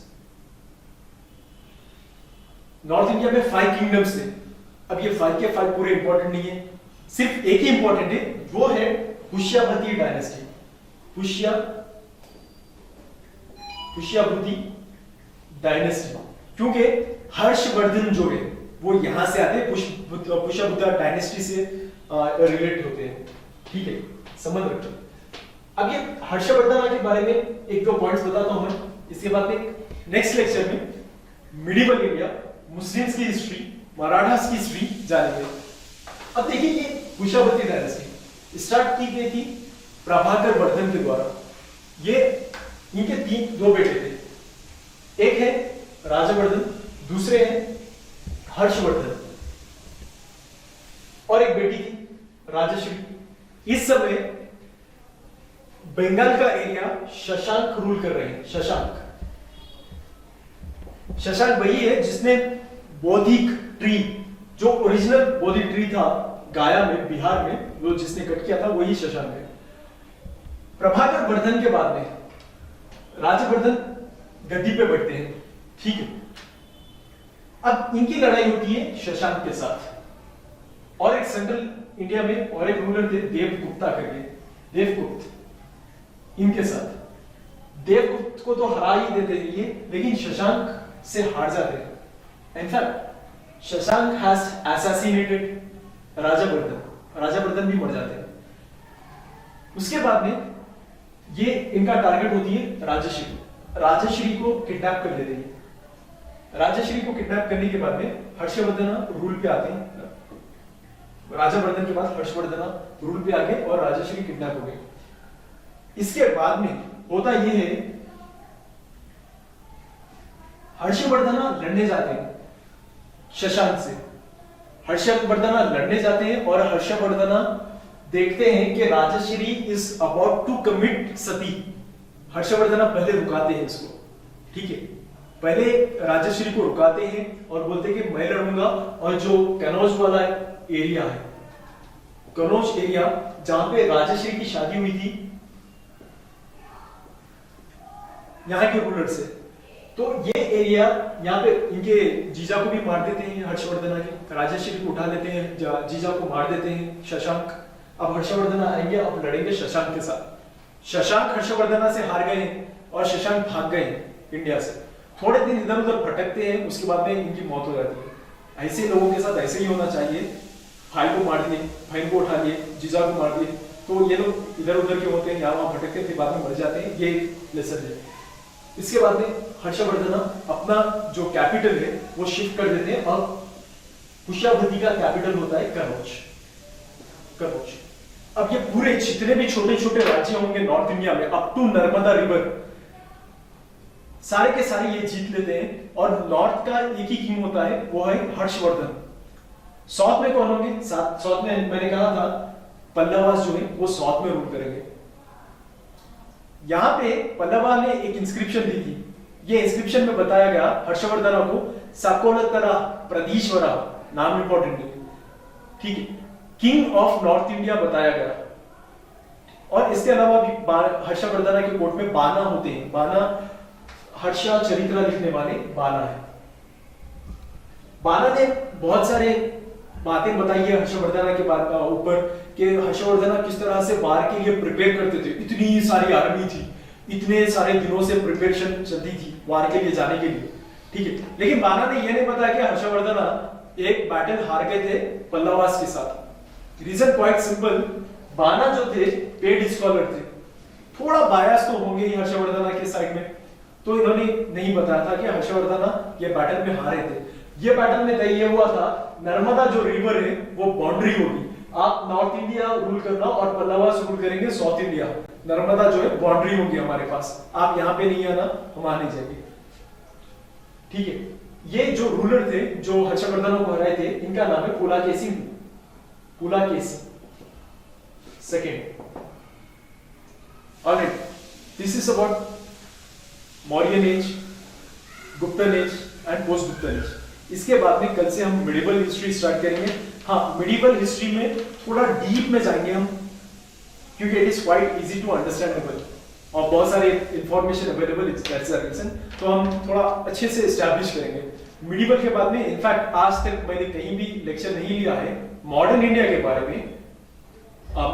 नॉर्थ इंडिया में 5 किंगडम्स थे। अब ये 5 के 5 पूरे इंपॉर्टेंट नहीं है, सिर्फ एक ही इंपॉर्टेंट है, वो है पुष्यभूति डायनेस्टी। पुष्यभूति डायनेस्टी, क्योंकि हर्षवर्धन जो है वो यहां से आते हैं, पुष्यभूति डायनेस्टी से रिलेट होते हैं। ठीक है, समझ रखो। अब ये हर्षवर्धन के बारे में एक दो पॉइंट्स बताता हूं मैं, इसके बाद में नेक्स्ट लेक्चर में मिडिवल इंडिया, मुस्लिम्स की हिस्ट्री, मराठास की हिस्ट्री जानेंगे। अब देखिए ये पुष्यभूति डायनेस्टी स्टार्ट की गई थी प्रभाकर वर्धन के द्वारा। ये इनके दो बेटे थे, एक है राजवर्धन, दूसरे हैं हर्षवर्धन, और एक बेटी थी राजश्री। इस समय बंगाल का एरिया शशांक रूल कर रहे हैं। शशांक वही है जिसने बौद्धिक ट्री, जो ओरिजिनल बौद्धिक ट्री था गाया में, बिहार में, वो जिसने कट किया था वही शशांक है। प्रभाकर वर्धन के बाद में राजवर्धन गद्दी पे बैठते हैं। ठीक है, अब इनकी लड़ाई होती है शशांक के साथ, और एक सेंट्रल इंडिया में और एक रूलर थे देवगुप्ता करके, देवगुप्त, इनके साथ। देवगुप्त को तो हरा ही देते ये, लेकिन शशांक से हार जाते हैं। In fact Shashank has assassinated Rajvardhan भी मर जाते हैं। उसके बाद में ये इनका टारगेट होती है राजश्री को किडनैप कर लेते हैं। राजश्री को किडनैप करने के बाद में हर्षवर्धन रूल पे आते हैं। राजवर्धन के बाद हर्षवर्धन रूल पे आ गए और राजश्री किडनैप हो गए। इसके बाद में होता यह है, हर्षवर्धन लड़ने जाते हैं शशांक से। हर्षवर्धन लड़ने जाते हैं और हर्षवर्धन देखते हैं कि Rajshri is about to commit sati. Harshavardhan पहले रुकाते हैं इसको। ठीक है, पहले राजश्री को रुकाते हैं और बोलते हैं कि मैं लड़ूंगा, और जो कनौज वाला एरिया है, कनौज एरिया जहां पे राजश्री की शादी हुई थी यहाँ के रूलर से, तो ये एरिया, यहाँ पे इनके जीजा को भी मार देते हैं हर्षवर्धन के, राजश्री को उठा लेते हैं, जीजा को मार देते हैं शशांक। अब हर्षवर्धन आएंगे, अब लड़ेंगे शशांक के साथ। शशांक हर्षवर्धन से हार गए हैं और शशांक भाग गए हैं इंडिया से। थोड़े दिन इधर उधर भटकते हैं, उसके बाद में इनकी मौत हो जाती है। ऐसे लोगों के साथ ऐसे ही होना चाहिए। भाई को मार दिए, बहन को उठा लिए, जीजा को मार दिए, तो ये लोग इधर उधर के होते हैं, यहाँ वहां भटकते हैं, फिर बाद में मर जाते हैं। ये एक लेसन है। इसके बाद में हर्षवर्धन अपना जो कैपिटल है वो शिफ्ट कर देते हैं, और पुष्यभूति का कैपिटल होता है कनौज। अब ये पूरे जितने भी छोटे छोटे राज्य होंगे नॉर्थ इंडिया में, अप टू नर्मदा रिवर, सारे के सारे ये जीत लेते हैं। और नॉर्थ का एक ही किंग होता है, वो है हर्षवर्धन। साउथ में कौन होंगे? साउथ में मैंने कहा था पल्लवास जो है वो साउथ में रूल करेंगे। यहां पे पल्लवा ने एक इंस्क्रिप्शन दी थी। ये इंस्क्रिप्शन में बताया गया हर्षवर्धन को साकोलतरा प्रदीश्वरा, नाम इंपॉर्टेंट नहीं, ठीक है, किंग ऑफ नॉर्थ इंडिया बताया गया। और इसके अलावा भी हर्षवर्धन के कोर्ट में बाना होते हैं। बाना हर्षा चरित्र लिखने वाले बाना है। बाना ने बहुत सारे बातें बताई है हर्षवर्धन के ऊपर, कि हर्षवर्धन किस तरह से वार के लिए प्रिपेयर करते थे। इतनी सारी आर्मी थी, इतने सारे दिनों से प्रिपरेशन चलती थी वार के लिए जाने के लिए, ठीक है। लेकिन बाना ने यह नहीं बताया कि हर्षवर्धन एक बैटल हार गए थे पल्लवास के साथ। रीजन क्वाइट सिंपल, बाना जो थे पेड स्कॉलर थे, थोड़ा बायस तो होंगे ही हर्षवर्धन के साइड में, तो इन्होंने नहीं बताया था कि हर्षवर्धन ये बैटल में हारे थे। ये बैटल में तय हुआ था नर्मदा जो रिवर है वो बाउंड्री होगी, आप नॉर्थ इंडिया रूल करना और पल्लवास रूल करेंगे साउथ इंडिया। नर्मदा जो है बाउंड्री होगी हमारे पास, आप यहां पे नहीं आना, हम आ नहीं जाएंगे, ठीक है। ये जो रूलर थे जो हर्षवर्धन को हराए थे, इनका नाम है Pulakeshi. Pulakeshi second. Alright, this is about Mauryan age, Guptan age and post Guptan age. इसके बाद में कल से हम मिडिवल हिस्ट्री स्टार्ट करेंगे। हाँ, मिडिवल हिस्ट्री में थोड़ा डीप में जाएंगे हम, क्योंकि it is quite easy to understandable और बहुत सारे इंफॉर्मेशन अवेलेबल, तो हम थोड़ा अच्छे से एस्टैब्लिश करेंगे। मिडिवल के बाद में इनफैक्ट आज तक मैंने कहीं भी लेक्चर नहीं लिया है मॉडर्न इंडिया के बारे में,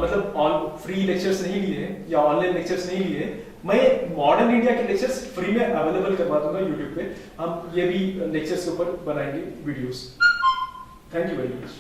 मतलब ऑन फ्री लेक्चर्स नहीं लिए या ऑनलाइन लेक्चर्स नहीं लिए। मैं मॉडर्न इंडिया के लेक्चर्स फ्री में अवेलेबल करवा दूंगा यूट्यूब पे, हम ये भी लेक्चर्स के ऊपर बनाएंगे videos. Thank you very much.